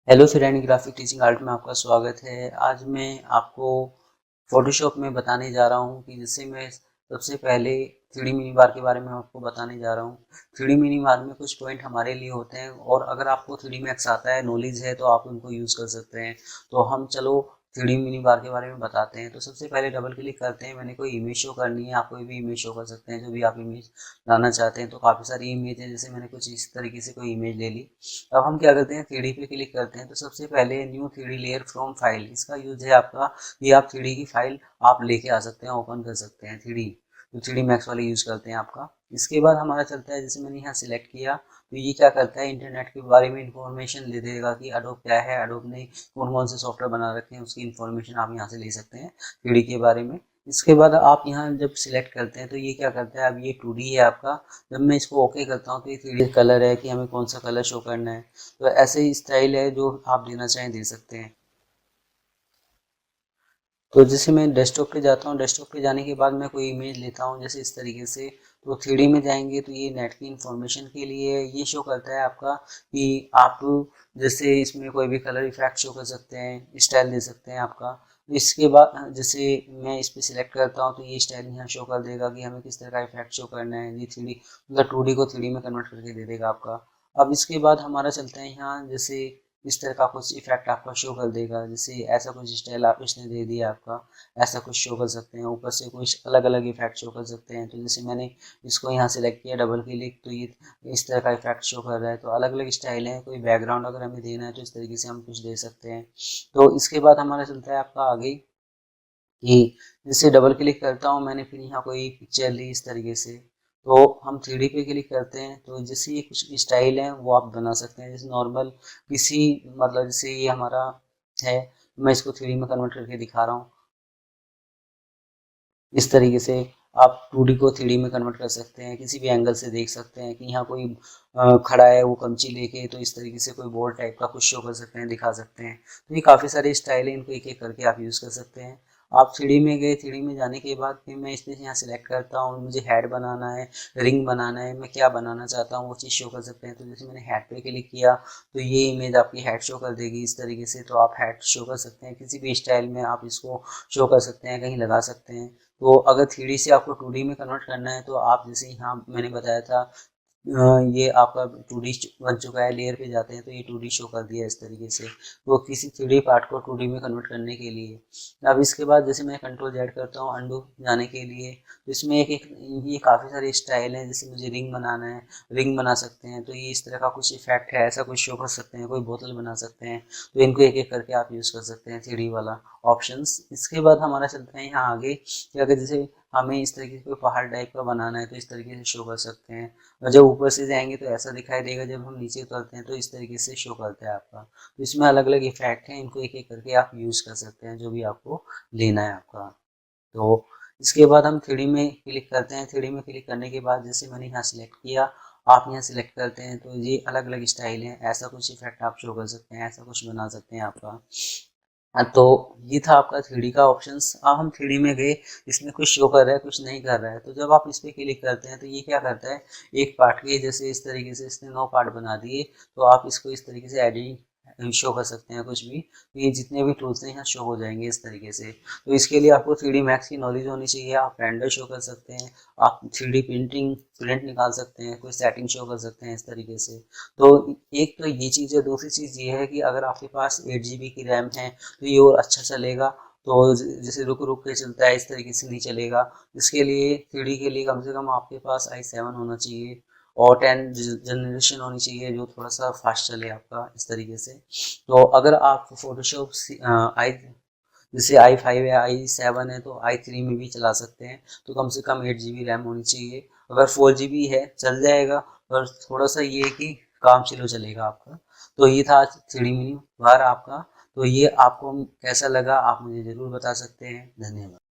Hello friend, graphic teaching art में आपका स्वागत है। आज मैं आपको फोटोशॉप में बताने जा रहा हूँ कि जैसे मैं सबसे पहले 3D मिनी बार के बारे में आपको बताने जा रहा हूँ। 3D मिनी बार में कुछ पॉइंट हमारे लिए होते हैं और अगर आपको 3D मैक्स आता है, नॉलेज है, तो आप उनको यूज़ कर सकते हैं। तो हम चलो 3D मिनी बार के बारे में बताते हैं। तो सबसे पहले डबल क्लिक करते हैं। मैंने कोई इमेज शो करनी है, आप कोई भी इमेज शो कर सकते हैं, जो भी आप इमेज लाना चाहते हैं। तो काफ़ी सारी इमेज है, जैसे मैंने कुछ इस तरीके से कोई इमेज ले ली। अब हम क्या करते हैं, 3D पे क्लिक करते हैं। तो सबसे पहले new 3D layer from file, इसका यूज है आपका ये आप 3D की फाइल आप लेके आ सकते हैं, ओपन कर सकते हैं 3D। तो 3D मैक्स वाले यूज करते हैं आपका। इसके बाद हमारा चलता है, जैसे मैंने यहाँ सिलेक्ट किया, तो ये क्या करता है, इंटरनेट के बारे में इंफॉर्मेशन ले देगा कि अडोब क्या है, अडोब ने कौन कौन से सॉफ्टवेयर बना रखे हैं, उसकी इंफॉर्मेशन आप यहाँ से ले सकते हैं 3D के बारे में। इसके बाद आप यहाँ जब सिलेक्ट करते हैं तो ये क्या करता है, अब ये 2D है आपका। जब मैं इसको ओके करता हूँ तो ये 3D कलर है कि हमें कौन सा कलर शो करना है। तो ऐसे ही स्टाइल है, जो आप देना चाहें दे सकते हैं। तो जैसे मैं डेस्कटॉप पे जाता हूँ, डेस्कटॉप पे जाने के बाद मैं कोई इमेज लेता हूँ जैसे इस तरीके से। तो 3D में जाएंगे तो ये नेट की इंफॉर्मेशन के लिए ये शो करता है आपका कि आप जैसे इसमें कोई भी कलर इफेक्ट शो कर सकते हैं, स्टाइल दे सकते हैं आपका। तो इसके बाद जैसे मैं इस पर सिलेक्ट करता हूँ तो ये स्टाइल यहाँ शो कर देगा कि हमें किस तरह का इफेक्ट शो करना है। ये 3D मतलब 2D को 3D में कन्वर्ट करके दे देगा आपका। अब इसके बाद हमारा चलता है यहाँ, जैसे इस तरह का कुछ इफेक्ट आपका शो कर देगा। जैसे ऐसा कुछ स्टाइल आप इसने दे दिया आपका, ऐसा कुछ शो कर सकते हैं। ऊपर से कुछ अलग अलग इफेक्ट शो कर सकते हैं। तो जैसे मैंने इसको यहाँ सेलेक्ट किया डबल क्लिक, तो ये इस तरह का इफेक्ट शो कर रहा है। तो अलग अलग स्टाइल है। कोई बैकग्राउंड अगर हमें देना है तो इस तरीके से हम कुछ दे सकते हैं। तो इसके बाद हमारा चलता है आपका आगे कि जैसे डबल क्लिक करता हूँ मैंने, फिर यहाँ कोई पिक्चर ली इस तरीके से। तो हम 3D पे क्लिक करते हैं तो जैसे ये कुछ स्टाइल है वो आप बना सकते हैं। जैसे नॉर्मल किसी मतलब जैसे ये हमारा है, मैं इसको 3D में कन्वर्ट करके दिखा रहा हूँ। इस तरीके से आप 2D को 3D में कन्वर्ट कर सकते हैं। किसी भी एंगल से देख सकते हैं कि यहाँ कोई खड़ा है वो कमची लेके, तो इस तरीके से कोई बोर्ड टाइप का कुछ शो कर सकते हैं, दिखा सकते हैं। तो ये काफ़ी सारे स्टाइल है, इनको एक एक करके आप यूज़ कर सकते हैं। आप 3D में गए, 3D में जाने के बाद फिर मैं इसमें यहाँ सिलेक्ट करता हूँ, मुझे हेड बनाना है, रिंग बनाना है, मैं क्या बनाना चाहता हूँ वो चीज़ शो कर सकते हैं। तो जैसे मैंने हेड पे क्लिक किया तो ये इमेज आपकी हेड शो कर देगी इस तरीके से। तो आप हेड शो कर सकते हैं, किसी भी स्टाइल में आप इसको शो कर सकते हैं, कहीं लगा सकते हैं। तो अगर 3D से आपको 2D में कन्वर्ट करना है तो आप जैसे यहाँ मैंने बताया था, ये आपका 2D बन चुका है, लेयर पे जाते हैं तो ये 2D शो कर दिया इस तरीके से। तो किसी 3D पार्ट को 2D में कन्वर्ट करने के लिए। अब इसके बाद जैसे मैं कंट्रोल जेड करता हूँ अंडू जाने के लिए, तो इसमें एक एक ये काफ़ी सारे स्टाइल हैं। जैसे मुझे रिंग बनाना है, रिंग बना सकते हैं। तो ये इस तरह का कुछ इफेक्ट है, ऐसा कुछ शो कर सकते हैं, कोई बोतल बना सकते हैं। तो इनको एक एक करके आप यूज़ कर सकते हैं 3D वाला ऑप्शंस। इसके बाद हमारा चलता है यहाँ आगे कि अगर जैसे हमें इस तरीके से कोई पहाड़ टाइप का बनाना है तो इस तरीके से शो कर सकते हैं। और जब ऊपर से जाएंगे तो ऐसा दिखाई देगा, जब हम नीचे उतरते हैं तो इस तरीके से शो करता है आपका। तो इसमें अलग अलग इफेक्ट हैं, इनको एक एक करके आप यूज़ कर सकते हैं जो भी आपको लेना है आपका। तो इसके बाद हम 3D में क्लिक करते हैं। 3D में क्लिक करने के बाद जैसे मैंने यहाँ सिलेक्ट किया, आप यहाँ सिलेक्ट करते हैं तो ये अलग अलग स्टाइल हैं। ऐसा कुछ इफेक्ट आप शो कर सकते हैं, ऐसा कुछ बना सकते हैं आपका। तो ये था आपका 3D का ऑप्शंस। अब हम 3D में गए, इसमें कुछ शो कर रहा है, कुछ नहीं कर रहा है। तो जब आप इस पर क्लिक करते हैं तो ये क्या करता है, एक पार्ट के जैसे इस तरीके से इसने 9 पार्ट बना दिए। तो आप इसको इस तरीके से एडिट शो कर सकते हैं कुछ भी। तो ये जितने भी टूल्स हैं यहाँ शो हो जाएंगे इस तरीके से। तो इसके लिए आपको 3D मैक्स की नॉलेज होनी चाहिए। आप रेंडर शो कर सकते हैं, आप 3D प्रिंटिंग प्रिंट निकाल सकते हैं, कोई सेटिंग शो कर सकते हैं इस तरीके से। तो एक तो ये चीज़ है। दूसरी चीज़ ये है कि अगर आपके पास 8 GB की रैम है तो ये और अच्छा चलेगा। तो जैसे रुक रुक के चलता है, इस तरीके से नहीं चलेगा। इसके लिए 3D के लिए कम से कम आपके पास i7 होना चाहिए और 10 जनरेशन होनी चाहिए, जो थोड़ा सा फास्ट चले आपका इस तरीके से। तो अगर आप फोटोशॉप आई जैसे i5 है, i7 है, तो i3 में भी चला सकते हैं। तो कम से कम 8 GB रैम होनी चाहिए। अगर 4 GB है चल जाएगा, पर थोड़ा सा ये है कि काम स्लो चलेगा आपका। तो ये था 3D मिनी बार आपका। तो ये आपको कैसा लगा आप मुझे ज़रूर बता सकते हैं। धन्यवाद।